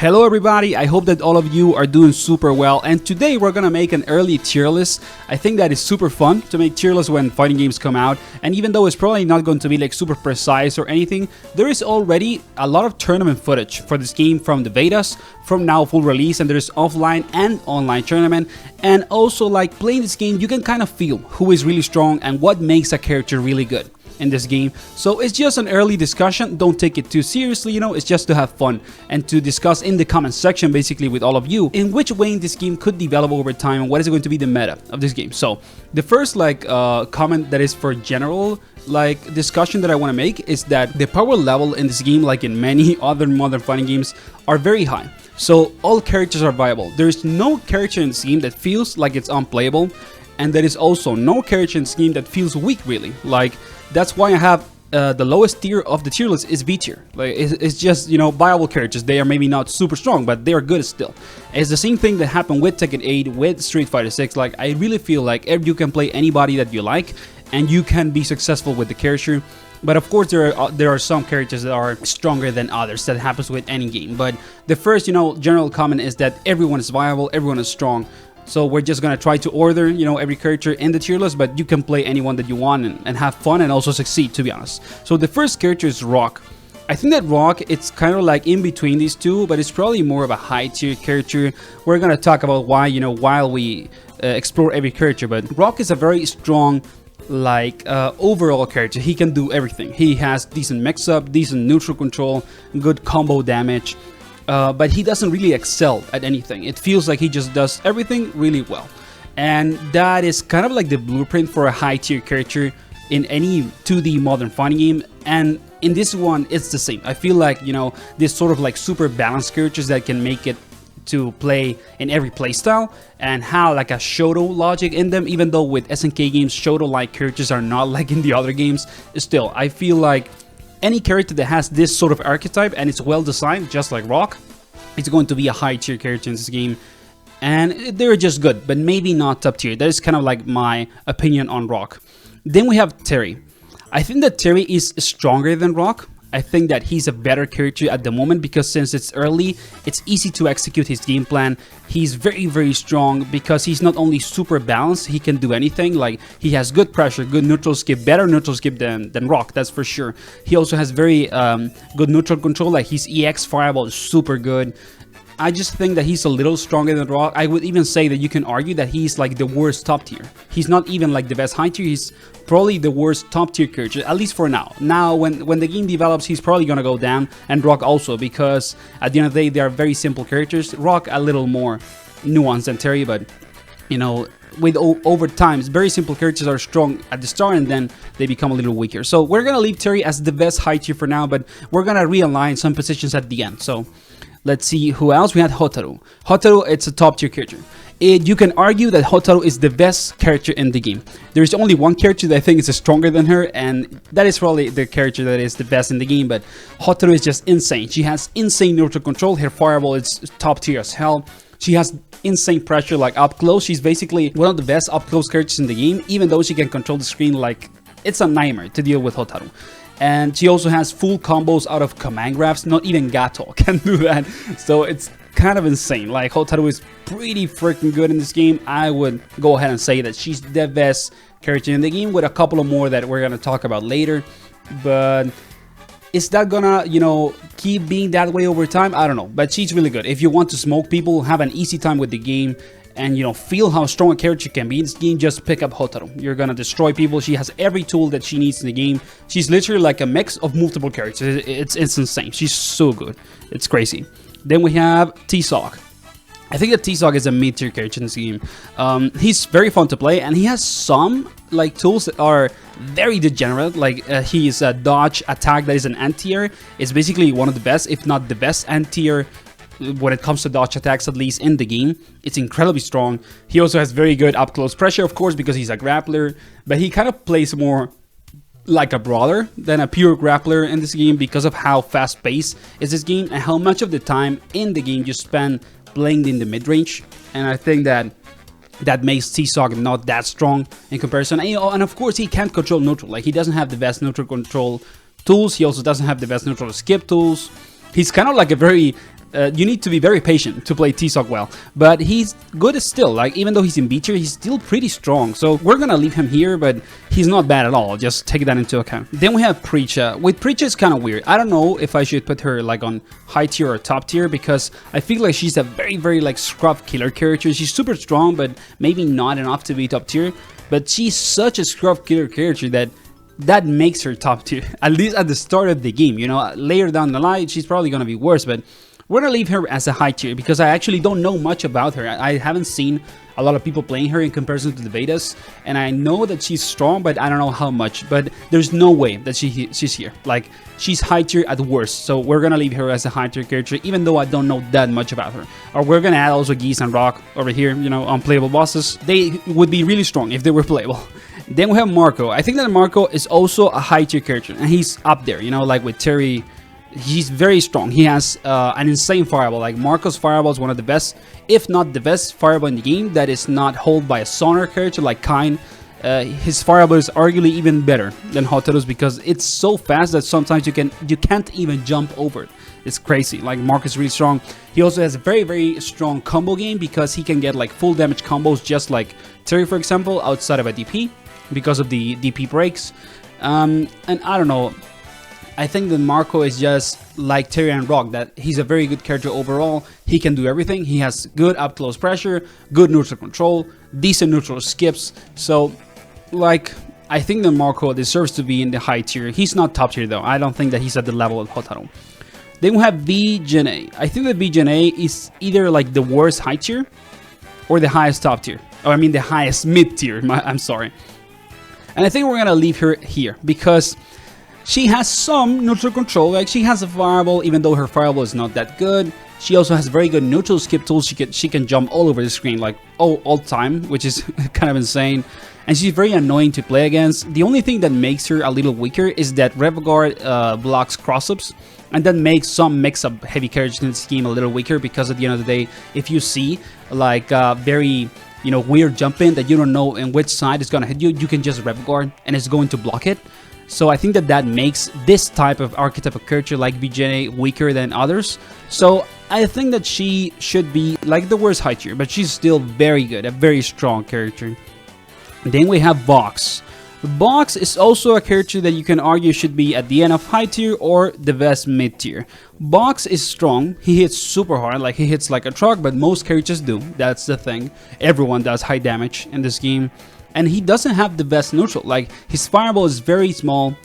Hello everybody, I hope that all of you are doing super well, and today we're gonna make an early tier list. I think that is super fun to make tier lists when fighting games come out, and even though it's probably not going to be like super precise or anything, there is already a lot of tournament footage for this game from the betas, from now full release, and there's offline and online tournament, and also like playing this game you can kind of feel who is really strong and what makes a character really good in this game. So it's just an early discussion, don't take it too seriously, you know, it's just to have fun and to discuss in the comment section basically with all of you in which way this game could develop over time and what is going to be the meta of this game. So the first comment that is for general discussion that I want to make is that the power level in this game, like in many other modern fighting games, are very high. So all characters are viable. There's no character in this game that feels like it's unplayable, and there is also no character in this game that feels weak really. That's why I have the lowest tier of the tier list is B tier. It's just, you know, viable characters. They are maybe not super strong, but they are good still. It's the same thing that happened with Tekken 8, with Street Fighter 6. Like, I really feel like you can play anybody that you like, and you can be successful with the character. But of course, there are some characters that are stronger than others. That happens with any game. But the first, you know, general comment is that everyone is viable, everyone is strong. So we're just gonna try to order, you know, every character in the tier list, but you can play anyone that you want and have fun and also succeed, to be honest. So the first character is Rock. I think that Rock, it's kind of like in between these two, but it's probably more of a high tier character. We're gonna talk about why, you know, while we explore every character. But Rock is a very strong overall character. He can do everything. He has decent mix-up, decent neutral control, good combo damage. But he doesn't really excel at anything. It feels like he just does everything really well. And that is kind of like the blueprint for a high tier character in any 2D modern fighting game. And in this one, it's the same. I feel like, you know, this sort of like super balanced characters that can make it to play in every playstyle and have like a Shoto logic in them. Even though with SNK games, Shoto-like characters are not like in the other games, still, I feel like any character that has this sort of archetype and it's well designed, just like Rock, it's going to be a high tier character in this game. And they're just good, but maybe not top tier. That is kind of like my opinion on Rock. Then we have Terry. I think that Terry is stronger than Rock. I think that he's a better character at the moment because since it's early, it's easy to execute his game plan. He's very, very strong because he's not only super balanced, he can do anything. Like, he has good pressure, good neutral skip, better neutral skip than Rock, that's for sure. He also has very good neutral control, like his EX fireball is super good. I just think that he's a little stronger than Rock. I would even say that you can argue that he's like the worst top tier. He's not even like the best high tier, he's probably the worst top tier character, at least for now. Now, when the game develops, he's probably gonna go down, and Rock also, because at the end of the day, they are very simple characters. Rock a little more nuanced than Terry, but, you know, with over time, very simple characters are strong at the start and then they become a little weaker. So we're gonna leave Terry as the best high tier for now, but we're gonna realign some positions at the end. So let's see who else. We had Hotaru. Hotaru, it's a top tier character. You can argue that Hotaru is the best character in the game. There's only one character that I think is stronger than her, and that is probably the character that is the best in the game, but Hotaru is just insane. She has insane neutral control, her fireball is top tier as hell. She has insane pressure, like up close. She's basically one of the best up close characters in the game, even though she can control the screen like it's a nightmare to deal with Hotaru. And she also has full combos out of command grabs. Not even Gato can do that. So it's kind of insane. Like, Hotaru is pretty freaking good in this game. I would go ahead and say that she's the best character in the game, with a couple of more that we're gonna talk about later. But is that gonna, you know, keep being that way over time? I don't know. But she's really good. If you want to smoke people, have an easy time with the game, and, you know, feel how strong a character can be in this game, just pick up Hotaru. You're gonna destroy people. She has every tool that she needs in the game. She's literally like a mix of multiple characters. It's insane. She's so good. It's crazy. Then we have Tizoc. I think that Tizoc is a mid-tier character in this game. He's very fun to play, and he has some like tools that are very degenerate. Like his dodge attack that is an anti-air. It's basically one of the best, if not the best anti-air when it comes to dodge attacks, at least in the game. It's incredibly strong. He also has very good up close pressure, of course, because he's a grappler, but he kind of plays more like a brawler than a pure grappler in this game because of how fast paced is this game and how much of the time in the game you spend playing in the mid-range. And I think that makes Tizoc not that strong in comparison. And of course, he can't control neutral. Like, he doesn't have the best neutral control tools. He also doesn't have the best neutral skip tools. He's kind of like a very You need to be very patient to play Tizoc well, but he's good still. Like, even though he's in B tier, he's still pretty strong. So we're gonna leave him here, but he's not bad at all. Just take that into account. Then we have Preecha. With Preecha, it's kind of weird. I don't know if I should put her like on high tier or top tier, because I feel like she's a very like scrub killer character. She's super strong, but maybe not enough to be top tier. But she's such a scrub killer character that makes her top tier, at least at the start of the game. You know, later down the line, she's probably gonna be worse, but we're gonna leave her as a high tier because I actually don't know much about her. I haven't seen a lot of people playing her in comparison to the betas, and I know that she's strong, but I don't know how much. But there's no way that she's here. Like, she's high tier at worst, so we're gonna leave her as a high tier character, even though I don't know that much about her. Or we're gonna add also Geese and Rock over here, you know, unplayable bosses. They would be really strong if they were playable. Then we have Marco. I think that Marco is also a high tier character, and he's up there, you know, like with Terry. He's very strong. He has an insane fireball. Like, Marco's fireball is one of the best, if not the best fireball in the game that is not held by a sonar character like Kain. His fireball is arguably even better than Hotaru's because it's so fast that sometimes you can't even jump over it. It's crazy. Like, Marco is really strong. He also has a very strong combo game because he can get like full damage combos just like Terry, for example, outside of a DP because of the DP breaks. And I don't know. I think that Marco is just like Terry and Rock, that he's a very good character overall. He can do everything. He has good up close pressure, good neutral control, decent neutral skips. So, like, I think that Marco deserves to be in the high tier. He's not top tier though. I don't think that he's at the level of Hotaru. Then we have Jenet. I think that Jenet is either like the worst high tier or the highest top tier. Or I mean the highest mid tier. I'm sorry. And I think we're gonna leave her here because she has some neutral control. Like, she has a fireball, even though her fireball is not that good. She also has very good neutral skip tools. She can jump all over the screen, like all time, which is kind of insane. And she's very annoying to play against. The only thing that makes her a little weaker is that Bogard blocks cross-ups, and that makes some mix-up heavy characters in this game a little weaker because at the end of the day, if you see like very, you know, weird jump in that you don't know in which side is gonna hit you, you can just Bogard and it's going to block it. So I think that makes this type of archetype of character like Jenet weaker than others. So I think that she should be like the worst high tier, but she's still very good, a very strong character. Then we have Vox. Vox is also a character that you can argue should be at the end of high tier or the best mid tier. Vox is strong. He hits super hard, like he hits like a truck, but most characters do. That's the thing. Everyone does high damage in this game. And he doesn't have the best neutral. Like, his fireball is very small.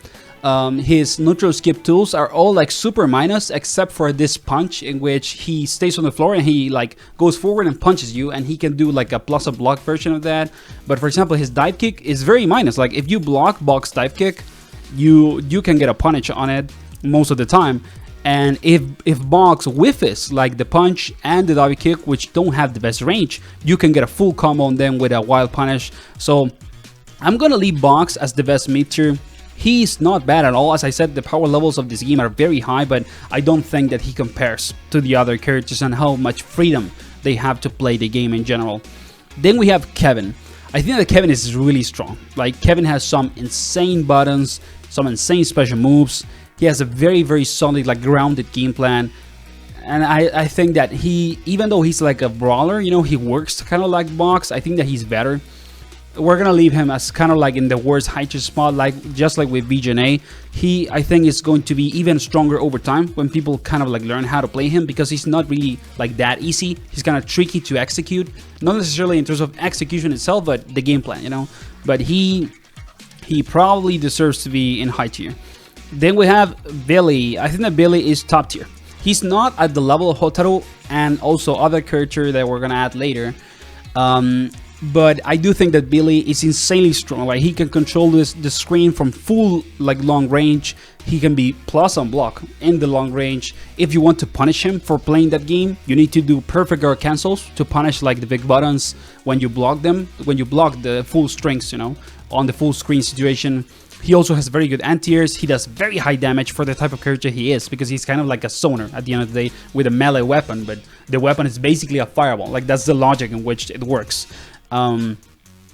His neutral skip tools are all like super minus, except for this punch in which he stays on the floor and he like goes forward and punches you, and he can do like a plus a block version of that. But for example, his dive kick is very minus. Like, if you block Vox dive kick, you can get a punish on it most of the time. And if Vox whiffs like the punch and the dive kick, which don't have the best range, you can get a full combo on them with a wild punish. So I'm gonna leave Vox as the best mid tier. He's not bad at all. As I said, the power levels of this game are very high, but I don't think that he compares to the other characters and how much freedom they have to play the game in general. Then we have Kevin. I think that Kevin is really strong. Like, Kevin has some insane buttons, some insane special moves. He has a very solid, like, grounded game plan. And I think that he, even though he's like a brawler, you know, he works kind of like Vox. I think that he's better. We're gonna leave him as kind of like in the worst high tier spot, like just like with Jenet. He, I think, is going to be even stronger over time when people kind of like learn how to play him, because he's not really like that easy. He's kind of tricky to execute, not necessarily in terms of execution itself, but the game plan, you know. But he probably deserves to be in high tier. Then we have Billy. I think that Billy is top tier. He's not at the level of Hotaru and also other character that we're gonna add later. But I do think that Billy is insanely strong. Like, he can control the screen from full like long range. He can be plus on block in the long range. If you want to punish him for playing that game, you need to do perfect guard cancels to punish like the big buttons when you block them, when you block the full strings, you know, on the full screen situation. He also has very good anti-airs. He does very high damage for the type of character he is, because he's kind of like a sonar at the end of the day with a melee weapon, but the weapon is basically a fireball. Like, that's the logic in which it works.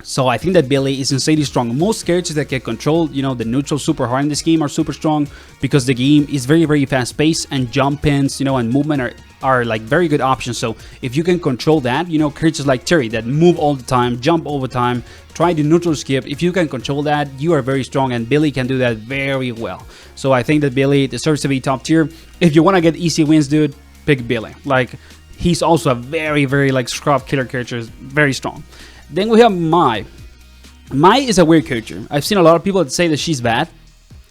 So I think that Billy is insanely strong. Most characters that can control, you know, the neutral super hard in this game are super strong because the game is very, very fast paced, and jump ins, you know, and movement are like very good options. So if you can control that, you know, characters like Terry that move all the time, jump all the time, try the neutral skip, if you can control that, you are very strong, and Billy can do that very well. So I think that Billy deserves to be top tier. If you want to get easy wins, dude, pick Billy. Like, he's also a very, very like scrub killer character, very strong. Then we have Mai. Mai is a weird character. I've seen a lot of people that say that she's bad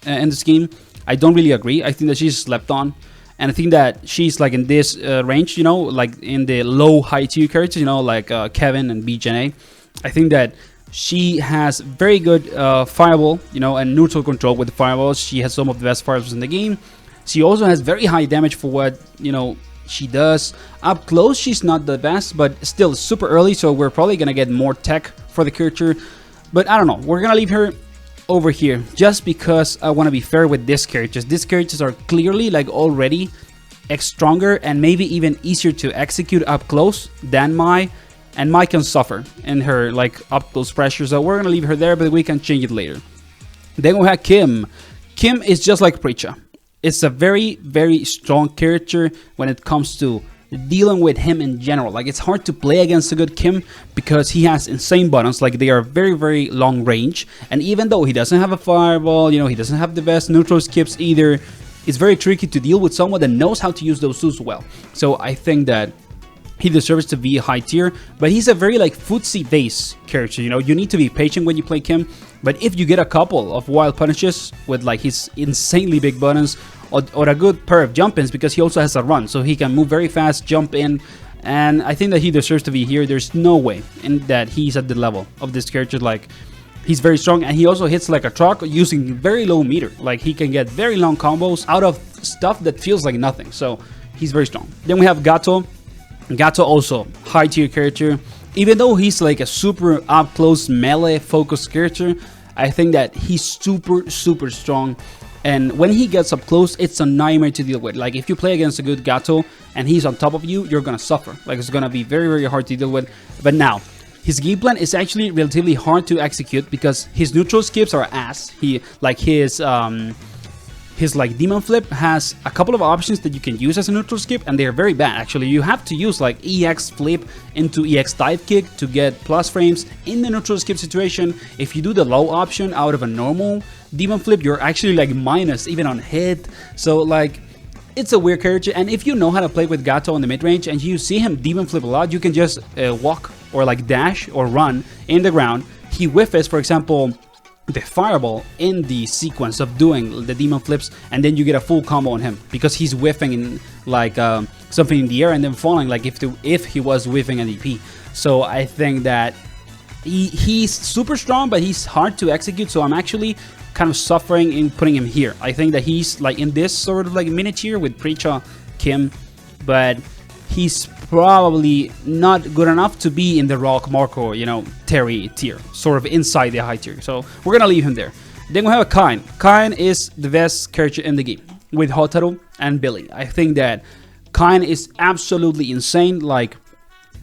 in this game. I don't really agree. I think that she's slept on. And I think that she's like in this range, you know, like in the low high tier characters, you know, like Kevin and Jenet. I think that she has very good fireball, you know, and neutral control with the fireballs. She has some of the best fireballs in the game. She also has very high damage for what, you know, she does. Up close, she's not the best, but still super early, so we're probably gonna get more tech for the character. But I don't know, we're gonna leave her over here just because I want to be fair with these characters. These characters are clearly like already stronger and maybe even easier to execute up close than Mai, and Mai can suffer in her like up close pressure, so we're gonna leave her there, but we can change it later. Then we have Kim. Kim is just like Preecha. It's a very, very strong character when it comes to dealing with him in general. Like, it's hard to play against a good Kim because he has insane buttons. Like, they are very, very long range. And even though he doesn't have a fireball, you know, he doesn't have the best neutral skips either, it's very tricky to deal with someone that knows how to use those tools well. So I think that he deserves to be high tier, but he's a very like footsie base character. You know, you need to be patient when you play Kim, but if you get a couple of wild punishes with like his insanely big buttons, or a good pair of jump ins, because he also has a run, so he can move very fast, jump in, and I think that he deserves to be here. There's no way in that he's at the level of this character. Like, he's very strong, and he also hits like a truck using very low meter. Like, he can get very long combos out of stuff that feels like nothing, so he's very strong. Then we have Gato. Gato also high tier character. Even though he's like a super up close melee focused character, I think that he's super, super strong. And when he gets up close, it's a nightmare to deal with. Like, if you play against a good Gato and he's on top of you, you're gonna suffer. Like, it's gonna be very, very hard to deal with. But now, his game plan is actually relatively hard to execute because his neutral skips are ass. His like demon flip has a couple of options that you can use as a neutral skip, and they're very bad actually. You have to use like EX flip into EX dive kick to get plus frames in the neutral skip situation. If you do the low option out of a normal demon flip, you're actually like minus even on hit. So like, it's a weird character, and if you know how to play with Gato in the mid range and you see him demon flip a lot, you can just walk or like dash or run in the ground. He whiffs, for example, the fireball in the sequence of doing the demon flips, and then you get a full combo on him because he's whiffing in like something in the air and then falling like if he was whiffing an EP. So I think that he's super strong, but he's hard to execute, so I'm actually kind of suffering in putting him here. I think that he's like in this sort of like mini tier with Preecha, Kim, but he's probably not good enough to be in the Rock, Marco, you know, Terry tier, sort of inside the high tier. So we're gonna leave him there. Then we have Kain. Kain is the best character in the game with Hotaru and Billy. I think that Kain is absolutely insane. Like,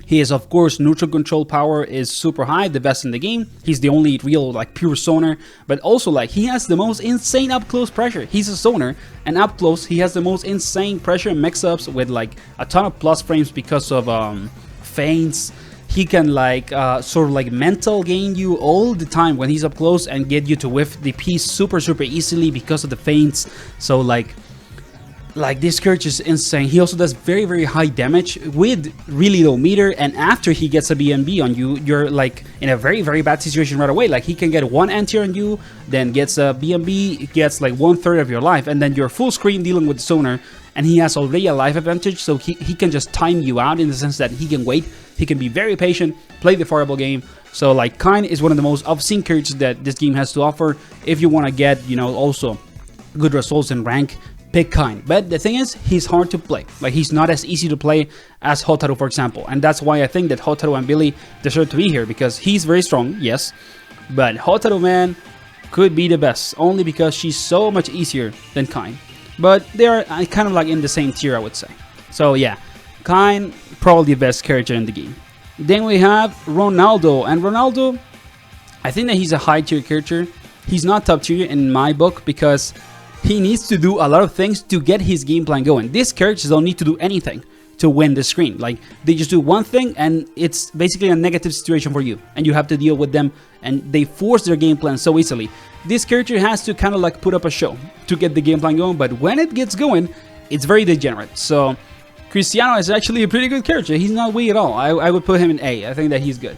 he is, of course, neutral control power is super high, the best in the game. He's the only real like pure zoner, but also like he has the most insane up close pressure. He's a zoner, and up close he has the most insane pressure mix-ups with like a ton of plus frames because of feints. He can like sort of like mental gain you all the time when he's up close and get you to whiff the piece super, super easily because of the feints. So like this character is insane. He also does very, very high damage with really low meter, and after he gets a BNB on you, you're like in a very, very bad situation right away. Like, he can get one anti on you, then gets a BNB, gets like 1/3 of your life, and then you're full screen dealing with Zoner, and he has already a life advantage, so he can just time you out in the sense that he can wait, he can be very patient, play the fireball game. So like, Kain is one of the most obscene characters that this game has to offer. If you want to get, you know, also good results in rank, pick Kain. But the thing is, he's hard to play. Like, he's not as easy to play as Hotaru, for example. And that's why I think that Hotaru and Billy deserve to be here, because he's very strong, yes. But Hotaru, man, could be the best, only because she's so much easier than Kain. But they're kind of like in the same tier, I would say. So yeah, Kain, probably the best character in the game. Then we have Ronaldo. And Ronaldo, I think that he's a high tier character. He's not top tier in my book because he needs to do a lot of things to get his game plan going. These characters don't need to do anything to win the screen. Like, they just do one thing and it's basically a negative situation for you and you have to deal with them, and they force their game plan so easily. This character has to kind of like put up a show to get the game plan going, but when it gets going, it's very degenerate. So Cristiano is actually a pretty good character. He's not weak at all. I would put him in A. I think that he's good.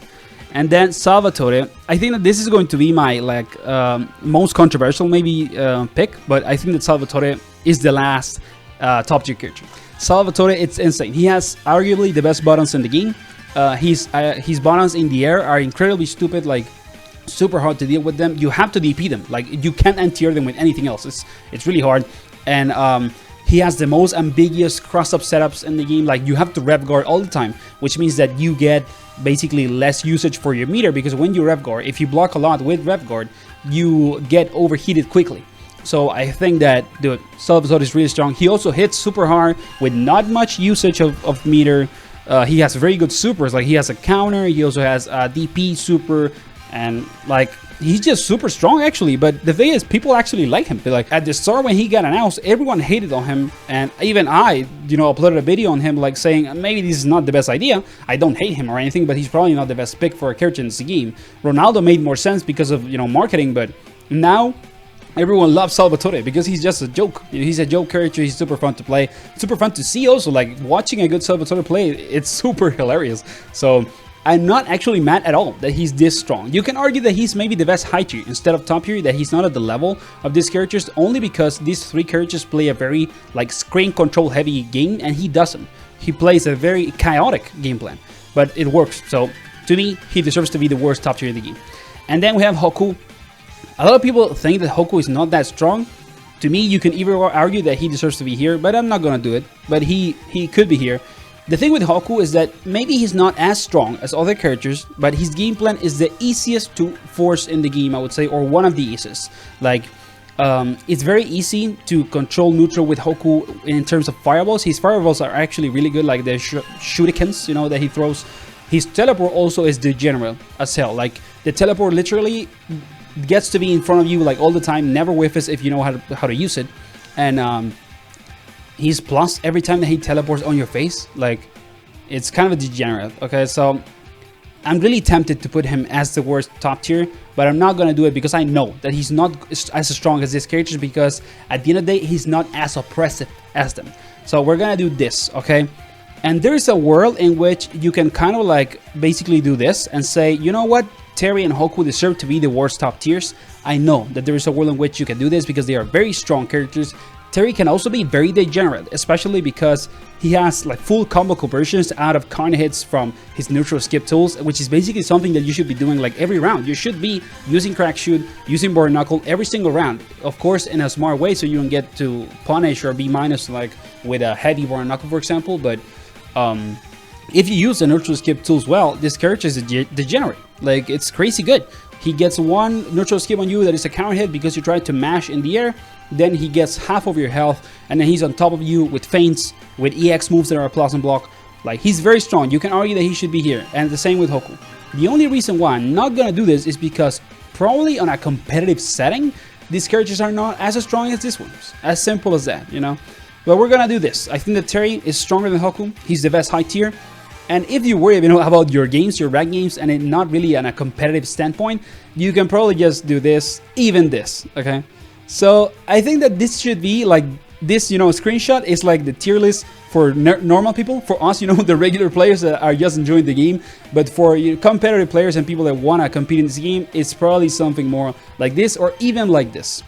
And then Salvatore, I think that this is going to be my like most controversial maybe pick, but I think that Salvatore is the last top tier character. Salvatore, it's insane. He has arguably the best buttons in the game. His buttons in the air are incredibly stupid, like super hard to deal with them. You have to DP them. Like, you can't anti-air them with anything else. It's really hard. And he has the most ambiguous cross-up setups in the game. Like, you have to rev guard all the time, which means that you get basically less usage for your meter, because when you rev guard, if you block a lot with rev guard, you get overheated quickly. So I think that, dude, Salvatore is really strong. He also hits super hard with not much usage of meter. He has very good supers. Like, he has a counter. He also has a DP super. And, like, he's just super strong, actually. But the thing is, people actually like him. Like, at the start when he got announced, everyone hated on him. And even I, you know, uploaded a video on him, like, saying, maybe this is not the best idea. I don't hate him or anything, but he's probably not the best pick for a character in this game. Ronaldo made more sense because of, you know, marketing. But now everyone loves Salvatore because he's just a joke. He's a joke character. He's super fun to play. Super fun to see also. Like, watching a good Salvatore play, it's super hilarious. So I'm not actually mad at all that he's this strong. You can argue that he's maybe the best high tier instead of top tier, that he's not at the level of these characters, only because these three characters play a very like screen control heavy game and he doesn't. He plays a very chaotic game plan, but it works. So to me, he deserves to be the worst top tier in the game. And then we have Hoku. A lot of people think that Hoku is not that strong. To me, you can either argue that he deserves to be here, but I'm not gonna do it. But he could be here. The thing with Hoku is that maybe he's not as strong as other characters, but his game plan is the easiest to force in the game, I would say, or one of the easiest. Like, it's very easy to control neutral with Hoku in terms of fireballs. His fireballs are actually really good, like the shurikens, you know, that he throws. His teleport also is degenerate as hell. Like, the teleport literally gets to be in front of you like all the time, never whiffs if you know how to use it. And he's plus every time that he teleports on your face. Like, it's kind of a degenerate. Okay, so I'm really tempted to put him as the worst top tier, but I'm not gonna do it because I know that he's not as strong as these characters, because at the end of the day he's not as oppressive as them. So we're gonna do this, okay? And there's a world in which you can kind of like basically do this and say, you know what, Terry and Hoku deserve to be the worst top tiers. I know that there is a world in which you can do this because they are very strong characters. Terry can also be very degenerate, especially because he has like full combo conversions out of Kain hits from his neutral skip tools, which is basically something that you should be doing like every round. You should be using crack shoot, using board knuckle every single round, of course in a smart way, so you don't get to punish or be minus like with a heavy board knuckle, for example. But if you use the neutral skip tools well, this character is a degenerate. Like, it's crazy good. He gets one neutral skip on you that is a counter hit because you try to mash in the air. Then he gets half of your health, and then he's on top of you with feints, with EX moves that are a plus and block. Like, he's very strong. You can argue that he should be here, and the same with Hoku. The only reason why I'm not gonna do this is because probably on a competitive setting, these characters are not as strong as this ones. As simple as that, you know? But we're gonna do this. I think that Terry is stronger than Hoku. He's the best high tier. And if you worry, you know, about your games, your rank games, and it not really on a competitive standpoint, you can probably just do this, even this, okay? So I think that this should be like this, you know, screenshot is like the tier list for normal people. For us, you know, the regular players that are just enjoying the game. But for competitive players and people that want to compete in this game, it's probably something more like this or even like this.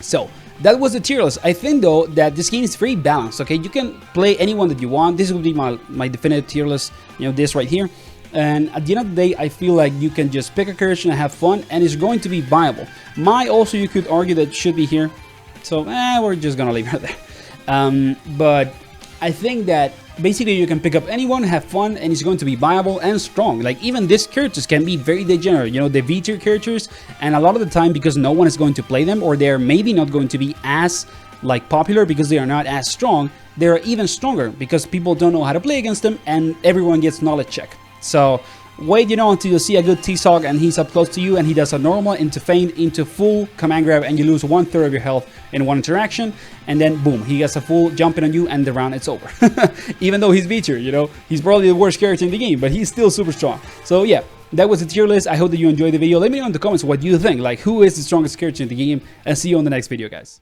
So that was the tier list. I think though that this game is very balanced, okay? You can play anyone that you want. This would be my definitive tier list, you know, this right here. And at the end of the day, I feel like you can just pick a character and have fun, and it's going to be viable. Mai also, you could argue that should be here. So, we're just gonna leave her there. But I think that basically you can pick up anyone, have fun, and it's going to be viable and strong. Like, even these characters can be very degenerate, you know, the V tier characters, and a lot of the time because no one is going to play them, or they're maybe not going to be as like popular because they are not as strong, they're even stronger because people don't know how to play against them and everyone gets knowledge check. So wait, you know, until you see a good Tizoc and he's up close to you and he does a normal into feint into full command grab and you lose 1/3 of your health in one interaction, and then boom, he gets a full jumping on you and the round it's over. Even though he's featured, you know, he's probably the worst character in the game, but he's still super strong. So yeah, that was the tier list. I hope that you enjoyed the video. Let me know in the comments what you think, like who is the strongest character in the game, and see you on the next video, guys.